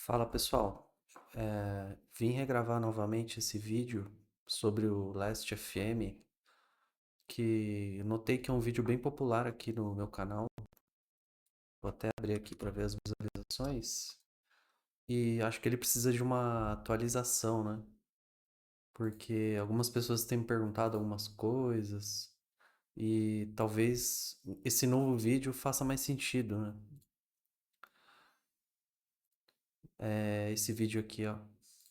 Fala pessoal, vim regravar novamente esse vídeo sobre o Last FM, que eu notei que é um vídeo bem popular aqui no meu canal. Vou até abrir aqui para ver as visualizações. E acho que ele precisa de uma atualização, né? Porque algumas pessoas têm me perguntado algumas coisas e talvez esse novo vídeo faça mais sentido, né? Esse vídeo aqui, ó.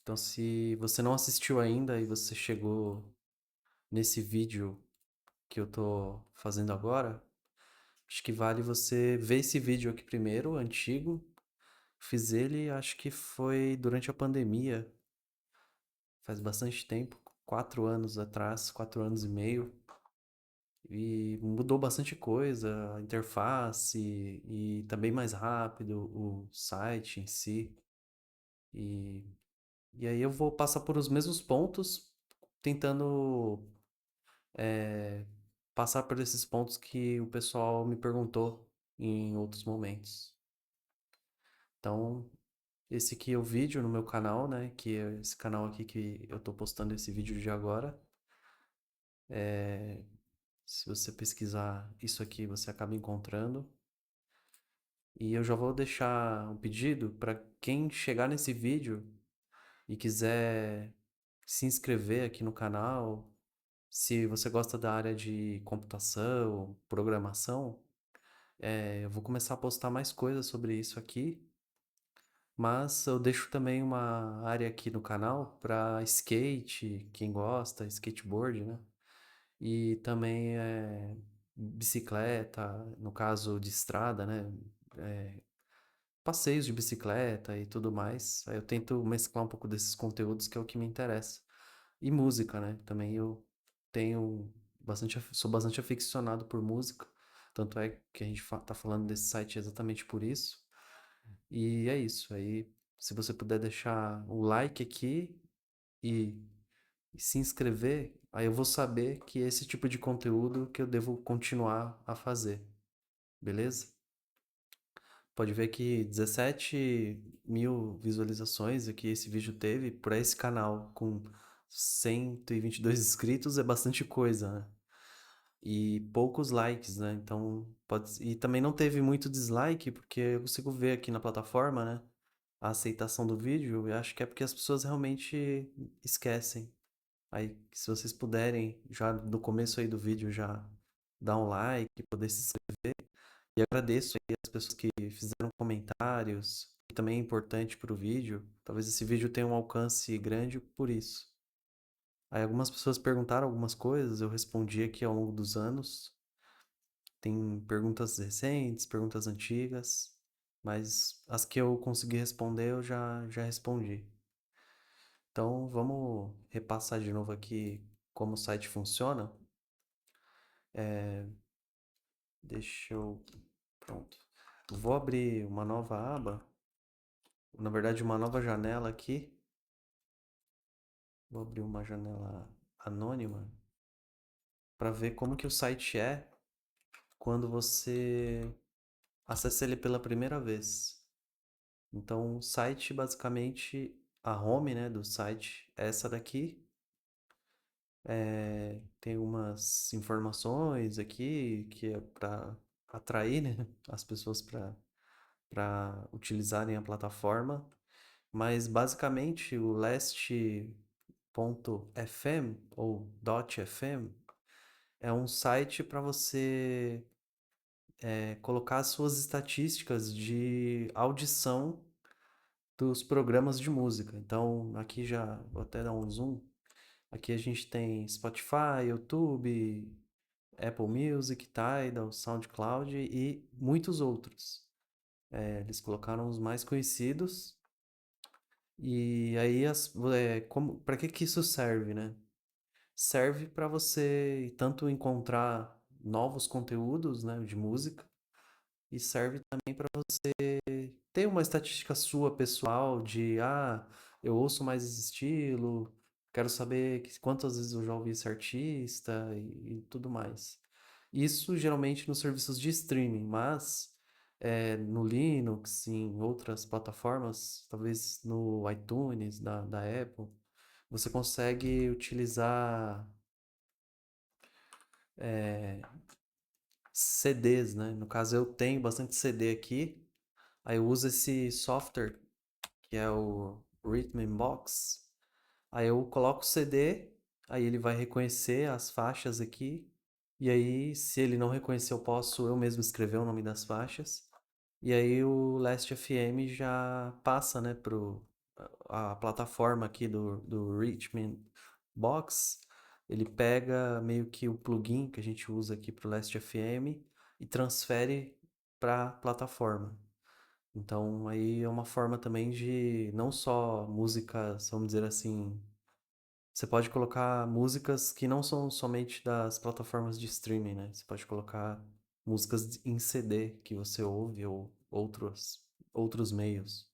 Então, se você não assistiu ainda e você chegou nesse vídeo que eu tô fazendo agora, acho que vale você ver esse vídeo aqui primeiro, antigo. Fiz ele, acho que foi durante a pandemia, faz bastante tempo, 4 anos atrás, 4 anos e meio. E mudou bastante coisa, a interface e também mais rápido o site em si. E, e aí eu vou passar por os mesmos pontos, tentando é, passar por esses pontos que o pessoal me perguntou em outros momentos. Então, esse aqui é o vídeo no meu canal, né? Que é esse canal aqui que eu tô postando esse vídeo de agora. Se você pesquisar isso aqui, você acaba encontrando. E eu já vou deixar um pedido para quem chegar nesse vídeo e quiser se inscrever aqui no canal. Se você gosta da área de computação, programação, eu vou começar a postar mais coisas sobre isso aqui, mas eu deixo também uma área aqui no canal para skate, quem gosta, skateboard, né? E também bicicleta, no caso de estrada, né? É, Passeios de bicicleta e tudo mais. Aí eu tento mesclar um pouco desses conteúdos que é o que me interessa. E música, né? Também eu tenho sou bastante aficionado por música. Tanto é que a gente tá falando desse site exatamente por isso. E é isso. Aí, se você puder deixar o like aqui e, e se inscrever, aí eu vou saber que é esse tipo de conteúdo que eu devo continuar a fazer. Beleza? Pode ver que 17 mil visualizações aqui esse vídeo teve para esse canal com 122 inscritos é bastante coisa, né? E poucos likes, né? Então, e também não teve muito dislike, porque eu consigo ver aqui na plataforma, né? A aceitação do vídeo, eu acho que é porque as pessoas realmente esquecem. Aí, se vocês puderem, já no começo aí do vídeo, já dar um like, poder se inscrever. E agradeço aí as pessoas que fizeram comentários, que também é importante para o vídeo. Talvez esse vídeo tenha um alcance grande por isso. Aí algumas pessoas perguntaram algumas coisas, eu respondi aqui ao longo dos anos. Tem perguntas recentes, perguntas antigas, mas as que eu consegui responder eu já respondi. Então vamos repassar de novo aqui como o site funciona. Deixa eu. Pronto. Vou abrir uma nova aba, na verdade, uma nova janela aqui. Vou abrir uma janela anônima para ver como que o site é quando você acessa ele pela primeira vez. Então, o site, basicamente, a home, né, do site é essa daqui. Tem umas informações aqui que é para atrair, né, as pessoas para utilizarem a plataforma. Mas, basicamente, o last.fm ou .fm é um site para você colocar as suas estatísticas de audição dos programas de música. Então, aqui já vou até dar um zoom. Aqui a gente tem Spotify, YouTube, Apple Music, Tidal, SoundCloud e muitos outros. Eles colocaram os mais conhecidos. E aí, para que isso serve, né? Serve para você tanto encontrar novos conteúdos, né, de música, e serve também para você ter uma estatística sua pessoal de, eu ouço mais esse estilo, quero saber quantas vezes eu já ouvi esse artista e tudo mais. Isso geralmente nos serviços de streaming, mas no Linux, em outras plataformas, talvez no iTunes da Apple, você consegue utilizar é, CDs, né? No caso, eu tenho bastante CD aqui, aí eu uso esse software que é o Rhythmbox. Aí eu coloco o CD, aí ele vai reconhecer as faixas aqui, e aí, se ele não reconhecer, eu posso eu mesmo escrever o nome das faixas. E aí o Last FM já passa, né, a plataforma aqui do Richmond Box. Ele pega meio que o plugin que a gente usa aqui pro Last FM e transfere para a plataforma. Então aí é uma forma também de não só músicas, vamos dizer assim, você pode colocar músicas que não são somente das plataformas de streaming, né? Você pode colocar músicas em CD que você ouve ou outros meios.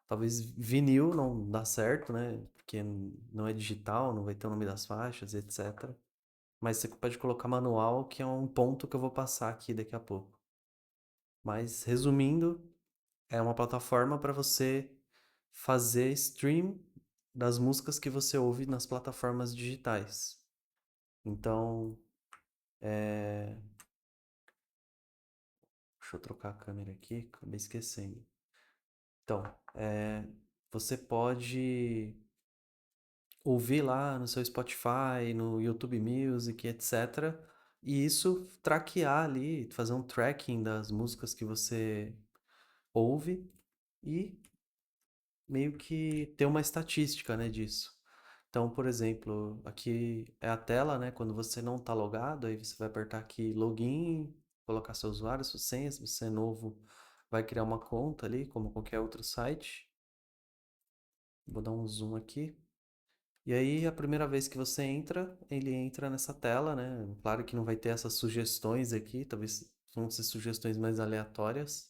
Talvez vinil não dá certo, né? Porque não é digital, não vai ter o nome das faixas, etc. Mas você pode colocar manual, que é um ponto que eu vou passar aqui daqui a pouco. Mas resumindo, é uma plataforma para você fazer stream das músicas que você ouve nas plataformas digitais. Então, deixa eu trocar a câmera aqui, acabei esquecendo. Então, você pode ouvir lá no seu Spotify, no YouTube Music, etc. E isso traquear ali, fazer um tracking das músicas que você ouve e meio que ter uma estatística, né, disso. Então, por exemplo, aqui é a tela, né? Quando você não está logado, aí você vai apertar aqui login, colocar seu usuário, sua senha. Se você é novo, vai criar uma conta ali, como qualquer outro site. Vou dar um zoom aqui. E aí, a primeira vez que você entra, ele entra nessa tela, né? Claro que não vai ter essas sugestões aqui, talvez vão ser sugestões mais aleatórias.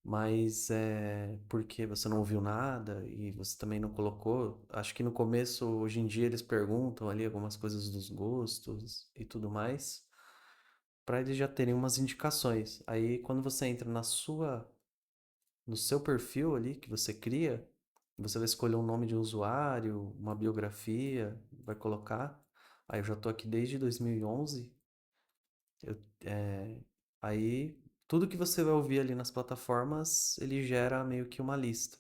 Mas é porque você não ouviu nada e você também não colocou. Acho que no começo, hoje em dia, eles perguntam ali algumas coisas dos gostos e tudo mais, para eles já terem umas indicações. Aí, quando você entra no seu perfil ali que você cria, você vai escolher um nome de usuário, uma biografia, vai colocar. Aí eu já tô aqui desde 2011. Eu, é, aí tudo que você vai ouvir ali nas plataformas, ele gera meio que uma lista.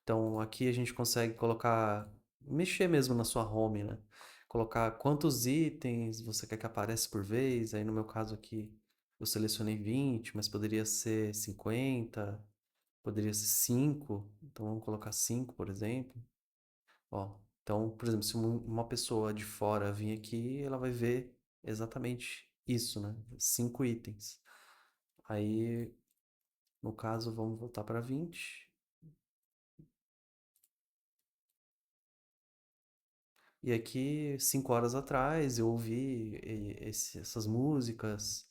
Então aqui a gente consegue colocar, mexer mesmo na sua home, né? Colocar quantos itens você quer que apareça por vez. Aí no meu caso aqui eu selecionei 20, mas poderia ser 50, poderia ser 5. Então vamos colocar 5, por exemplo. Ó, então, por exemplo, se uma pessoa de fora vir aqui, ela vai ver exatamente isso, né? 5 itens. Aí, no caso, vamos voltar para 20. E aqui, 5 horas atrás, eu ouvi essas músicas.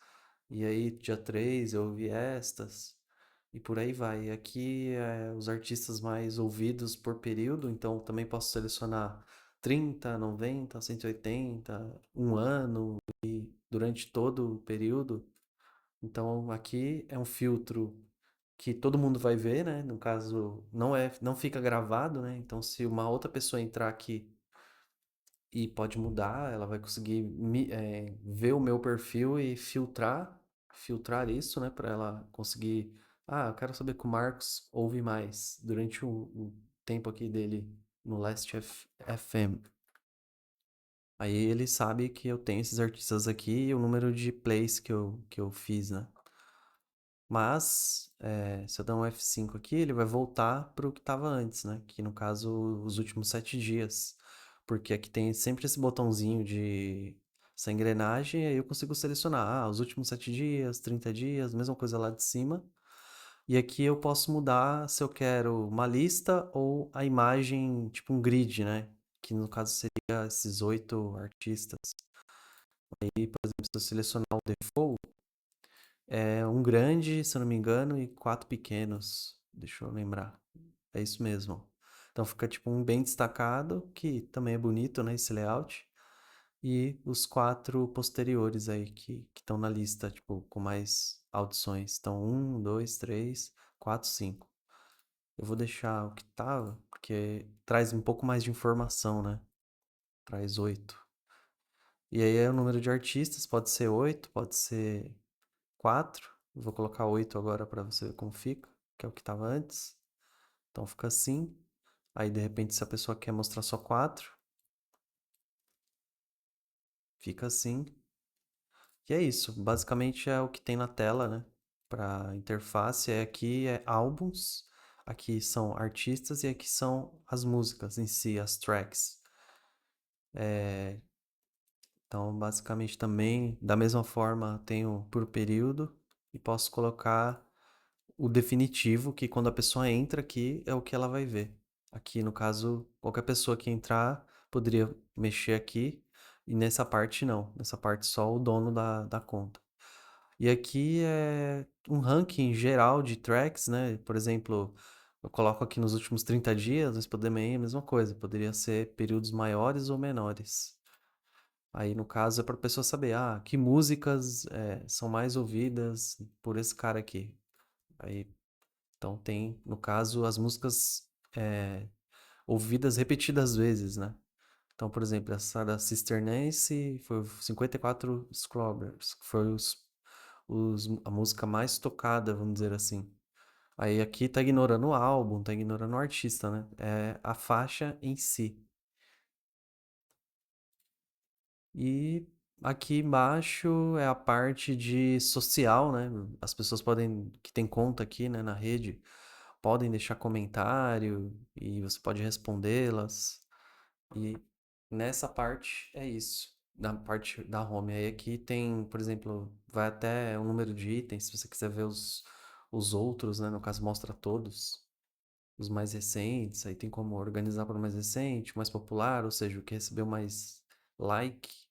E aí, dia 3 eu ouvi estas. E por aí vai. E aqui, os artistas mais ouvidos por período. Então, também posso selecionar 30, 90, 180, um ano. Durante todo o período. Então, aqui é um filtro que todo mundo vai ver, né? No caso, não fica gravado, né? Então, se uma outra pessoa entrar aqui e pode mudar, ela vai conseguir ver o meu perfil e filtrar isso, né? Para ela conseguir, eu quero saber que o Marcos ouve mais durante o tempo aqui dele no Last FM. Aí ele sabe que eu tenho esses artistas aqui e o número de plays que eu fiz, né? Mas, se eu der um F5 aqui, ele vai voltar para o que estava antes, né? Que no caso, os últimos 7 dias. Porque aqui tem sempre esse botãozinho de essa engrenagem, e aí eu consigo selecionar, os últimos 7 dias, 30 dias, mesma coisa lá de cima. E aqui eu posso mudar se eu quero uma lista ou a imagem, tipo um grid, né? Que no caso seria esses 8 artistas. Aí, por exemplo, se eu selecionar o default, é um grande, se eu não me engano, e 4 pequenos. Deixa eu lembrar. É isso mesmo. Então fica tipo um bem destacado, que também é bonito, né? Esse layout. e os 4 posteriores aí que estão na lista, tipo, com mais audições. Então, 1, 2, 3, 4, 5. Eu vou deixar o que tava, porque traz um pouco mais de informação, né? Traz 8. E aí é o número de artistas, pode ser 8, pode ser 4. Eu vou colocar 8 agora para você ver como fica, que é o que tava antes. Então fica assim. Aí de repente, se a pessoa quer mostrar só 4, fica assim. E é isso. Basicamente é o que tem na tela, né? Para interface. Aqui é álbuns, aqui são artistas e aqui são as músicas em si, as tracks. Então, basicamente também, da mesma forma, tenho por período e posso colocar o definitivo, que quando a pessoa entra aqui é o que ela vai ver. Aqui, no caso, qualquer pessoa que entrar poderia mexer aqui e nessa parte não. Nessa parte só o dono da conta. E aqui é um ranking geral de tracks, né? Por exemplo, eu coloco aqui nos últimos 30 dias, mas também é a mesma coisa. Poderia ser períodos maiores ou menores. Aí, no caso, é para a pessoa saber, que músicas são mais ouvidas por esse cara aqui. Aí, então tem, no caso, as músicas ouvidas repetidas vezes, né? Então, por exemplo, essa da Sister Nancy foi 54 Scrubbers, que foi a música mais tocada, vamos dizer assim. Aí aqui tá ignorando o álbum, tá ignorando o artista, né? É a faixa em si. E aqui embaixo é a parte de social, né? As pessoas podem, que tem conta aqui, né, na rede, podem deixar comentário e você pode respondê-las. E nessa parte é isso. Na parte da home. Aí aqui tem, por exemplo, vai até o número de itens, se você quiser ver os outros, né? No caso, mostra todos. Os mais recentes, aí tem como organizar para o mais recente, mais popular, ou seja, o que recebeu mais like.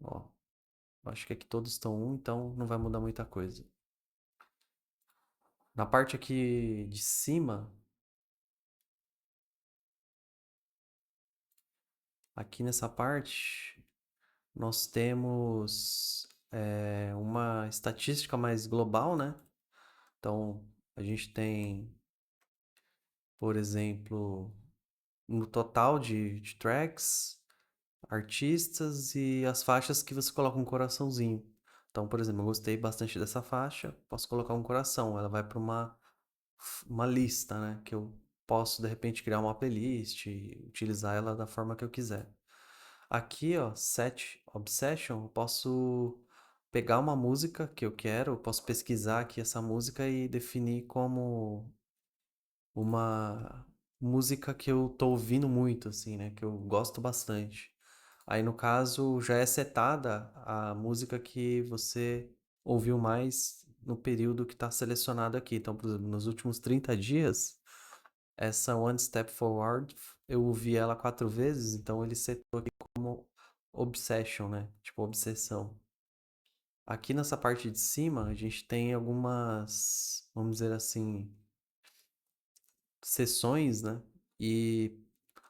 Ó, acho que aqui todos estão um, então não vai mudar muita coisa. Na parte aqui de cima, aqui nessa parte, nós temos uma estatística mais global, né? Então, a gente tem, por exemplo, no total de tracks, artistas e as faixas que você coloca um coraçãozinho. Então, por exemplo, eu gostei bastante dessa faixa, posso colocar um coração. Ela vai para uma lista, né? Que eu posso, de repente, criar uma playlist e utilizar ela da forma que eu quiser. Aqui, ó, Set Obsession, eu posso pegar uma música que eu quero, eu posso pesquisar aqui essa música e definir como uma música que eu tô ouvindo muito, assim, né? Que eu gosto bastante. Aí, no caso, já é setada a música que você ouviu mais no período que está selecionado aqui. Então, por exemplo, nos últimos 30 dias, essa One Step Forward, eu ouvi ela 4 vezes, então ele setou aqui como Obsession, né? Tipo, obsessão. Aqui nessa parte de cima, a gente tem algumas, vamos dizer assim, sessões, né? E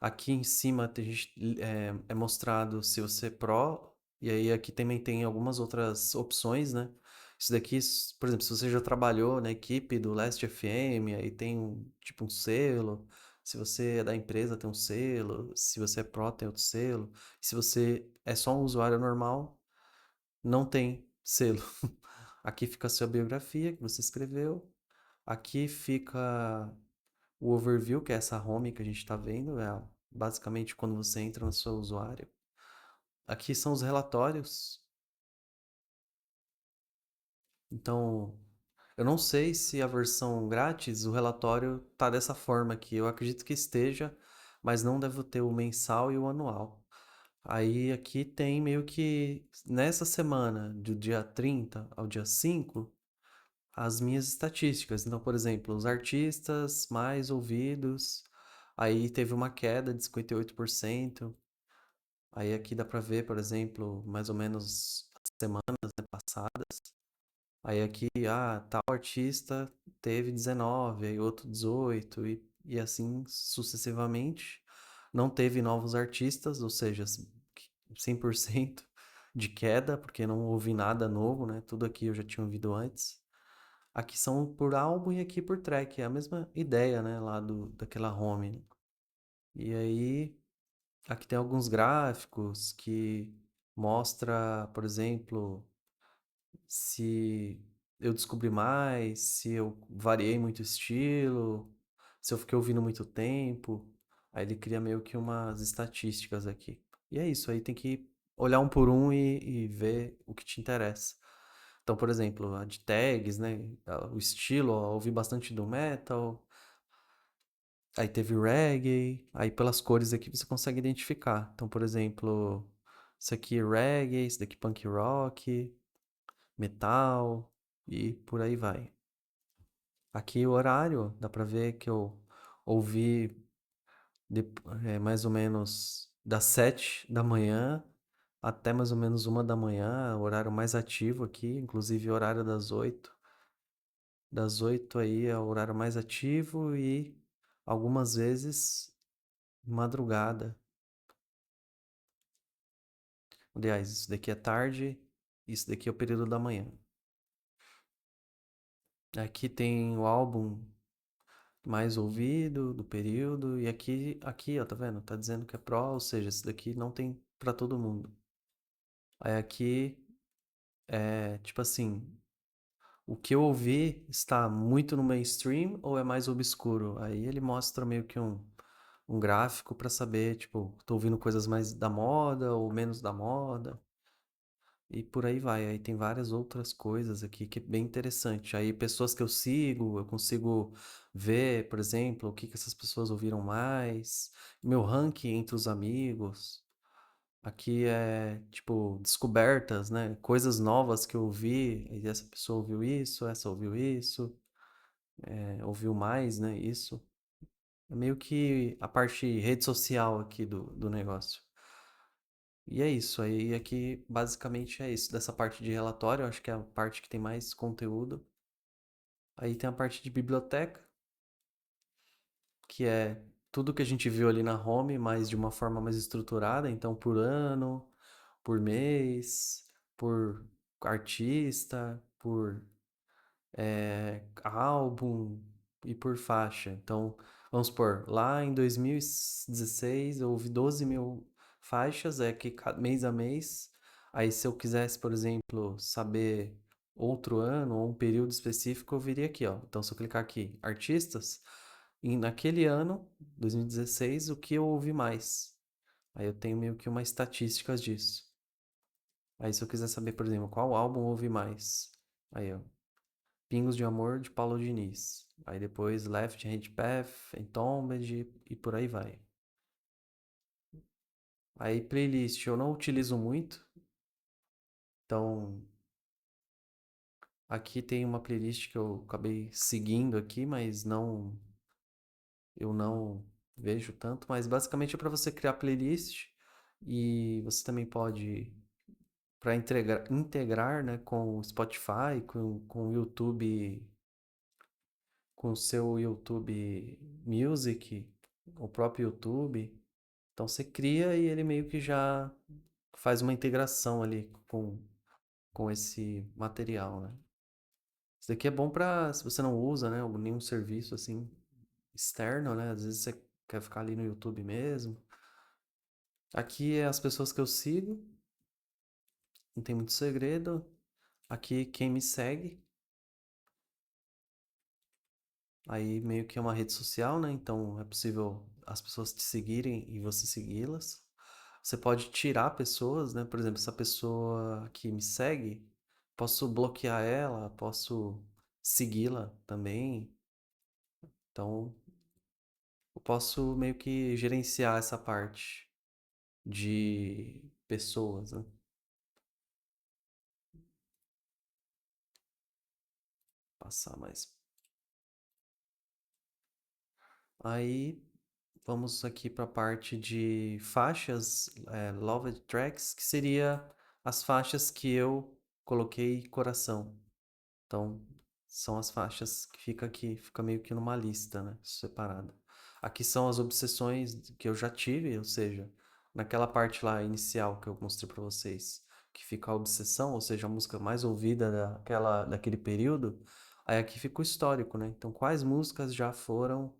aqui em cima é mostrado se você é Pro, e aí aqui também tem algumas outras opções, né? Isso daqui, por exemplo, se você já trabalhou na equipe do Last FM, aí tem tipo um selo. Se você é da empresa, tem um selo. Se você é Pro, tem outro selo. Se você é só um usuário normal, não tem selo. Aqui fica a sua biografia que você escreveu. Aqui fica o overview, que é essa home que a gente está vendo, é basicamente quando você entra no seu usuário. Aqui são os relatórios. Então, eu não sei se a versão grátis, o relatório tá dessa forma aqui. Eu acredito que esteja, mas não deve ter o mensal e o anual. Aí aqui tem meio que nessa semana, do dia 30 ao dia 5, as minhas estatísticas. Então, por exemplo, os artistas mais ouvidos, aí teve uma queda de 58%. Aí aqui dá pra ver, por exemplo, mais ou menos as semanas, né, passadas. Aí aqui, tal artista teve 19, aí outro 18 e assim sucessivamente. Não teve novos artistas, ou seja, 100% de queda, porque não ouvi nada novo, né? Tudo aqui eu já tinha ouvido antes. Aqui são por álbum e aqui por track, é a mesma ideia, né? Lá daquela home, né? E aí, aqui tem alguns gráficos que mostra, por exemplo, se eu descobri mais, se eu variei muito o estilo, se eu fiquei ouvindo muito tempo. Aí ele cria meio que umas estatísticas aqui. E é isso, aí tem que olhar um por um e ver o que te interessa. Então, por exemplo, a de tags, né? O estilo, ó, ouvi bastante do metal. Aí teve reggae. Aí pelas cores aqui você consegue identificar. Então, por exemplo, isso aqui é reggae, isso daqui é punk rock, metal e por aí vai. Aqui o horário, dá pra ver que eu ouvi de- mais ou menos das 7 da manhã até mais ou menos 1 da manhã, o horário mais ativo aqui, inclusive o horário das 8. Das 8 aí é o horário mais ativo e algumas vezes madrugada. Aliás, isso daqui é tarde, isso daqui é o período da manhã. Aqui tem o álbum mais ouvido do período e aqui, ó, tá vendo? Tá dizendo que é Pro, ou seja, esse daqui não tem pra todo mundo. Aí aqui é tipo assim, o que eu ouvi está muito no mainstream ou é mais obscuro? Aí ele mostra meio que um gráfico pra saber, tipo, tô ouvindo coisas mais da moda ou menos da moda. E por aí vai. Aí tem várias outras coisas aqui que é bem interessante. Aí pessoas que eu sigo, eu consigo ver, por exemplo, o que que essas pessoas ouviram mais, meu ranking entre os amigos. Aqui é tipo descobertas, né? Coisas novas que eu ouvi. E essa pessoa ouviu isso, essa ouviu isso, ouviu mais, né? Isso. É meio que a parte rede social aqui do negócio. E é isso, aí aqui basicamente é isso. Dessa parte de relatório, eu acho que é a parte que tem mais conteúdo. Aí tem a parte de biblioteca, que é tudo que a gente viu ali na home, mas de uma forma mais estruturada. Então, por ano, por mês, por artista, por álbum e por faixa. Então, vamos supor, lá em 2016 eu ouvi 12 mil faixas, é que mês a mês. Aí, se eu quisesse, por exemplo, saber outro ano ou um período específico, eu viria aqui, ó. Então, se eu clicar aqui, artistas, e naquele ano, 2016, o que eu ouvi mais? Aí eu tenho meio que uma estatística disso. Aí, se eu quiser saber, por exemplo, qual álbum eu ouvi mais? Aí, ó, Pingos de Amor de Paulo Diniz. Aí depois Left Hand Path, Entombed e por aí vai. Aí playlist eu não utilizo muito, então aqui tem uma playlist que eu acabei seguindo aqui, mas não eu não vejo tanto, mas basicamente é para você criar playlist e você também pode para integrar, né, com o Spotify, com o YouTube, com o seu YouTube Music, o próprio YouTube. Então você cria e ele meio que já faz uma integração ali com esse material, né? Isso daqui é bom para se você não usa, né, nenhum serviço assim externo, né? Às vezes você quer ficar ali no YouTube mesmo. Aqui é as pessoas que eu sigo, não tem muito segredo. Aqui quem me segue, aí meio que é uma rede social, né? Então é possível as pessoas te seguirem e você segui-las. Você pode tirar pessoas, né? Por exemplo, essa pessoa que me segue, posso bloquear ela, posso segui-la também. Então, eu posso meio que gerenciar essa parte de pessoas, né? Passar mais. Aí, vamos aqui para a parte de faixas, Loved Tracks, que seria as faixas que eu coloquei coração. Então, são as faixas que fica aqui, fica meio que numa lista, né, separada. Aqui são as obsessões que eu já tive, ou seja, naquela parte lá inicial que eu mostrei pra vocês, que fica a obsessão, ou seja, a música mais ouvida daquele período, aí aqui fica o histórico, né? Então, quais músicas já foram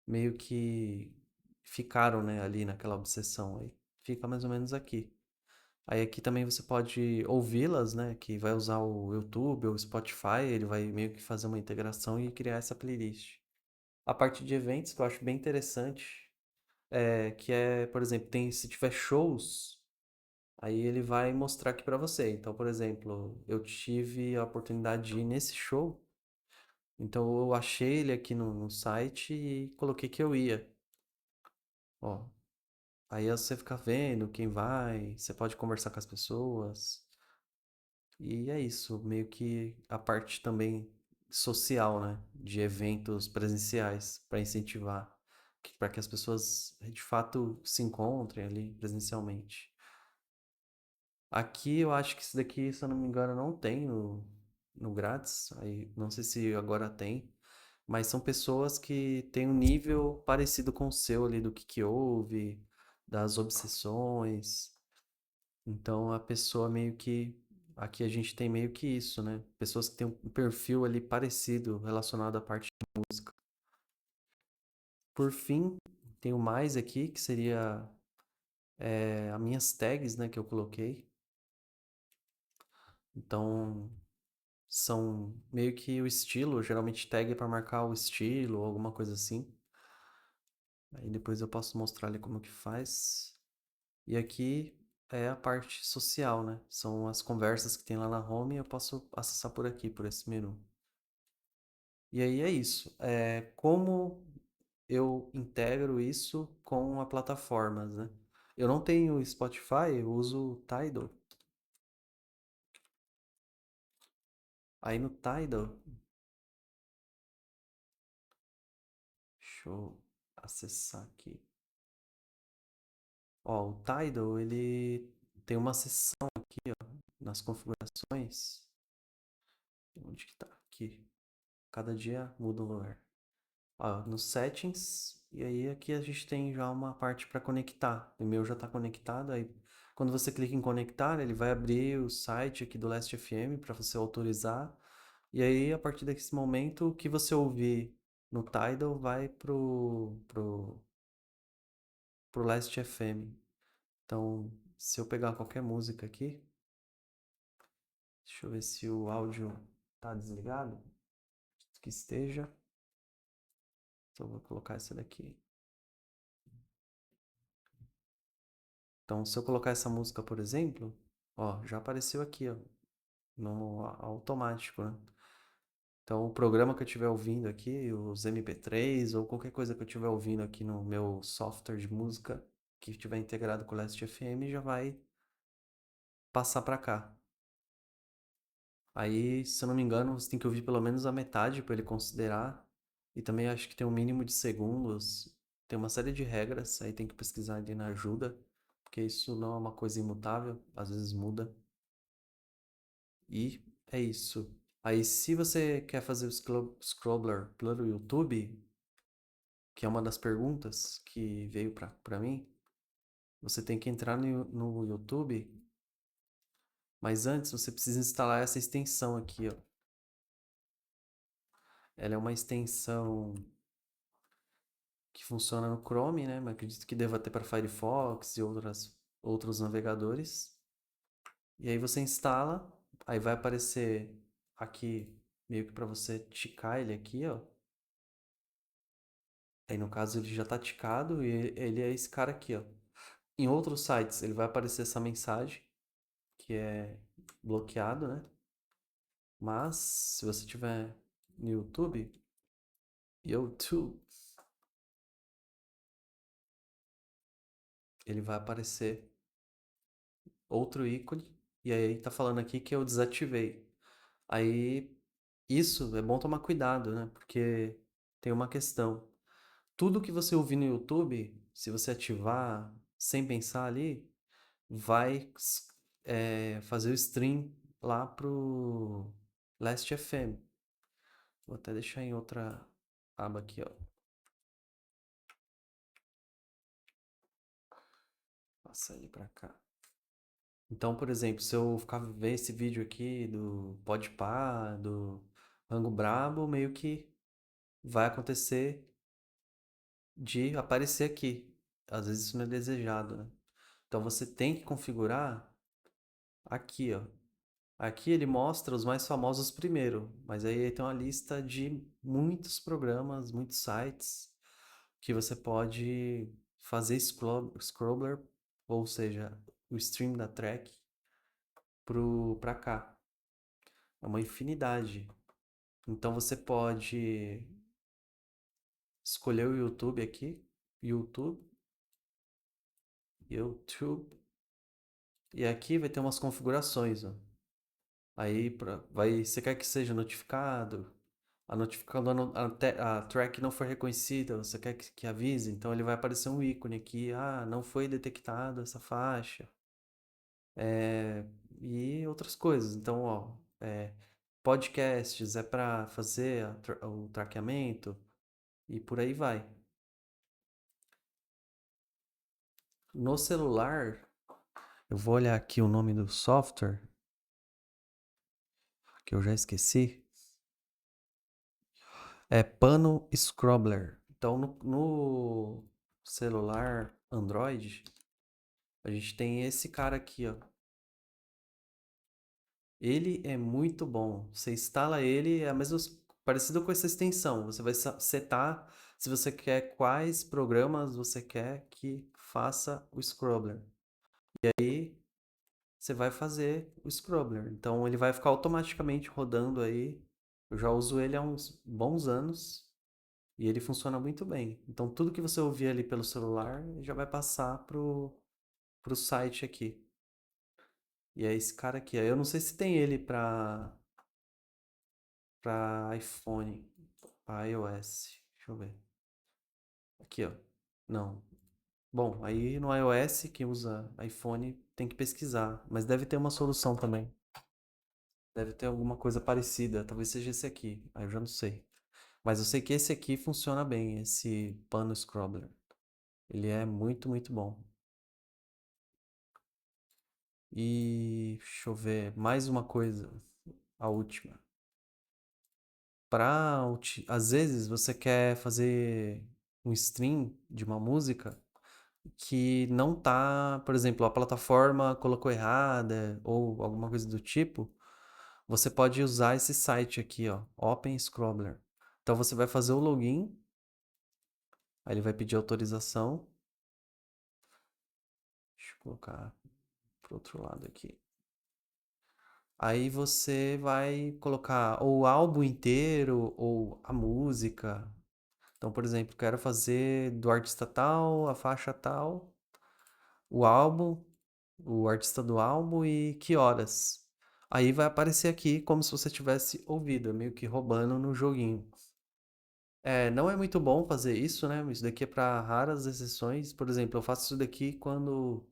meio que ficaram, né, ali naquela obsessão aí? Fica mais ou menos aqui. Aí aqui também você pode ouvi-las, né? Que vai usar o YouTube ou o Spotify, ele vai meio que fazer uma integração e criar essa playlist. A parte de eventos que eu acho bem interessante que é, por exemplo, tem se tiver shows, aí ele vai mostrar aqui pra você. Então, por exemplo, eu tive a oportunidade de ir nesse show, então eu achei ele aqui no site e coloquei que eu ia. Ó, aí você fica vendo quem vai, você pode conversar com as pessoas. E é isso, meio que a parte também social, né? De eventos presenciais para incentivar, para que as pessoas de fato se encontrem ali presencialmente. Aqui eu acho que isso daqui, se eu não me engano, não tem no grátis. Aí não sei se agora tem, mas são pessoas que têm um nível parecido com o seu ali do que houve, das obsessões. Então a pessoa meio que. Aqui a gente tem meio que isso, né? Pessoas que têm um perfil ali parecido relacionado à parte de música. Por fim, tenho mais aqui que seria as minhas tags, né, que eu coloquei. Então são meio que o estilo, geralmente tag é para marcar o estilo ou alguma coisa assim. Aí depois eu posso mostrar ali como que faz. E aqui é a parte social, né? São as conversas que tem lá na home e eu posso acessar por aqui, por esse menu. E aí é isso. Como eu integro isso com a plataformas, né? Eu não tenho Spotify, eu uso o Tidal. Aí no Tidal, deixa eu acessar aqui. Ó, o Tidal, ele tem uma seção aqui, ó, nas configurações. Onde que tá? Aqui. Cada dia muda o lugar. Ó, nos settings, e aí aqui a gente tem já uma parte para conectar. O meu já está conectado, aí quando você clica em conectar, ele vai abrir o site aqui do Last FM para você autorizar. E aí, a partir desse momento, o que você ouvir no Tidal vai pro Last FM. Então, se eu pegar qualquer música aqui, deixa eu ver se o áudio tá desligado. Que esteja. Então, eu vou colocar essa daqui. Então, se eu colocar essa música, por exemplo, ó, já apareceu aqui, ó, no automático, né? Então, o programa que eu estiver ouvindo aqui, os MP3 ou qualquer coisa que eu estiver ouvindo aqui no meu software de música que estiver integrado com o Last FM já vai passar para cá. Aí, se eu não me engano, você tem que ouvir pelo menos a metade para ele considerar. E também acho que tem um mínimo de segundos. Tem uma série de regras, aí tem que pesquisar ali na ajuda, porque isso não é uma coisa imutável, às vezes muda. E é isso. Aí, se você quer fazer o Scrobbler pelo YouTube, que é uma das perguntas que veio para mim, você tem que entrar no YouTube, mas antes você precisa instalar essa extensão aqui, ó. Ela é uma extensão que funciona no Chrome, né? Mas acredito que deva ter para Firefox e outros navegadores. E aí você instala, aí vai aparecer aqui meio que para você ticar ele aqui, ó. Aí no caso ele já está ticado e ele é esse cara aqui, ó. Em outros sites ele vai aparecer essa mensagem que é bloqueado, né? Mas se você tiver no YouTube, ele vai aparecer outro ícone e aí tá falando aqui que eu desativei. Aí isso é bom tomar cuidado, né? Porque tem uma questão. Tudo que você ouvir no YouTube, se você ativar sem pensar ali, vai fazer o stream lá pro Last FM. Vou até deixar em outra aba aqui, ó. passar ele pra cá. Então, por exemplo, se eu ficar ver esse vídeo aqui do Podpah, do Rango Brabo, meio que vai acontecer de aparecer aqui. Às vezes isso não é desejado, né? Então você tem que configurar aqui, ó. Aqui ele mostra os mais famosos primeiro, mas aí tem uma lista de muitos programas, muitos sites que você pode fazer scroller, ou seja, o stream da track pra cá. É uma infinidade. Então você pode escolher o YouTube aqui, YouTube, YouTube, e aqui vai ter umas configurações, ó. Aí você quer que seja notificado, quando a track não for reconhecida, você quer que avise, então ele vai aparecer um ícone aqui, não foi detectado essa faixa, e outras coisas. Então, ó, podcasts é para fazer o traqueamento e por aí vai. No celular, eu vou olhar aqui o nome do software, que eu já esqueci. É Pano Scrobbler. Então, no celular Android, a gente tem esse cara aqui, ó. Ele é muito bom. Você instala ele, é a mesma, parecido com essa extensão. Você vai setar se você quer quais programas você quer que faça o Scrobbler. E aí você vai fazer o Scrobbler. Então ele vai ficar automaticamente rodando aí. Eu já uso ele há uns bons anos e ele funciona muito bem. Então tudo que você ouvir ali pelo celular já vai passar pro site aqui. E é esse cara aqui. Eu não sei se tem ele para iPhone, para iOS. Deixa eu ver. Aqui, ó. Não. Bom, aí no iOS, quem usa iPhone tem que pesquisar, mas deve ter uma solução também. Deve ter alguma coisa parecida, talvez seja esse aqui. Aí eu já não sei. Mas eu sei que esse aqui funciona bem, esse Pano Scrobbler. Ele é muito, muito bom. E deixa eu ver, mais uma coisa, a última. Às vezes você quer fazer um stream de uma música que não tá, por exemplo, a plataforma colocou errada ou alguma coisa do tipo, você pode usar esse site aqui, ó, Open Scrobbler. Então você vai fazer o login, aí ele vai pedir autorização. Deixa eu colocar pro outro lado aqui. Aí você vai colocar ou o álbum inteiro ou a música. Então, por exemplo, quero fazer do artista tal, a faixa tal, o álbum, o artista do álbum e que horas. Aí vai aparecer aqui como se você tivesse ouvido, meio que roubando no joguinho. Não é muito bom fazer isso, né? Isso daqui é para raras exceções. Por exemplo, eu faço isso daqui quando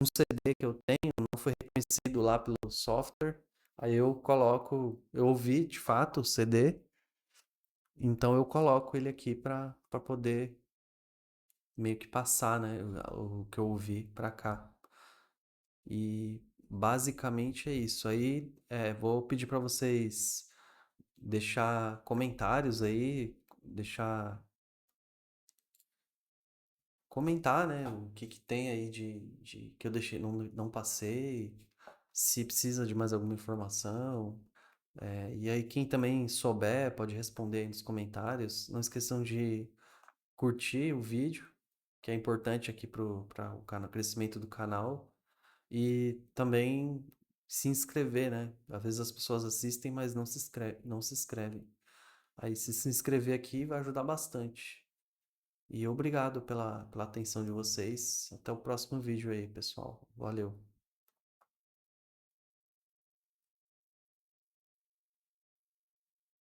um CD que eu tenho não foi reconhecido lá pelo software. Aí eu coloco, eu ouvi de fato o CD, então eu coloco ele aqui para poder meio que passar, né, o que eu ouvi para cá. E basicamente é isso. Aí vou pedir para vocês deixar comentários aí, deixar comentar, né, o que que tem aí de que eu deixei, não passei, se precisa de mais alguma informação. E aí quem também souber pode responder aí nos comentários. Não esqueçam de curtir o vídeo, que é importante aqui para o crescimento do canal. E também se inscrever, né? Às vezes as pessoas assistem, mas não se inscrevem. Aí se inscrever aqui vai ajudar bastante. E obrigado pela atenção de vocês. Até o próximo vídeo aí, pessoal. Valeu.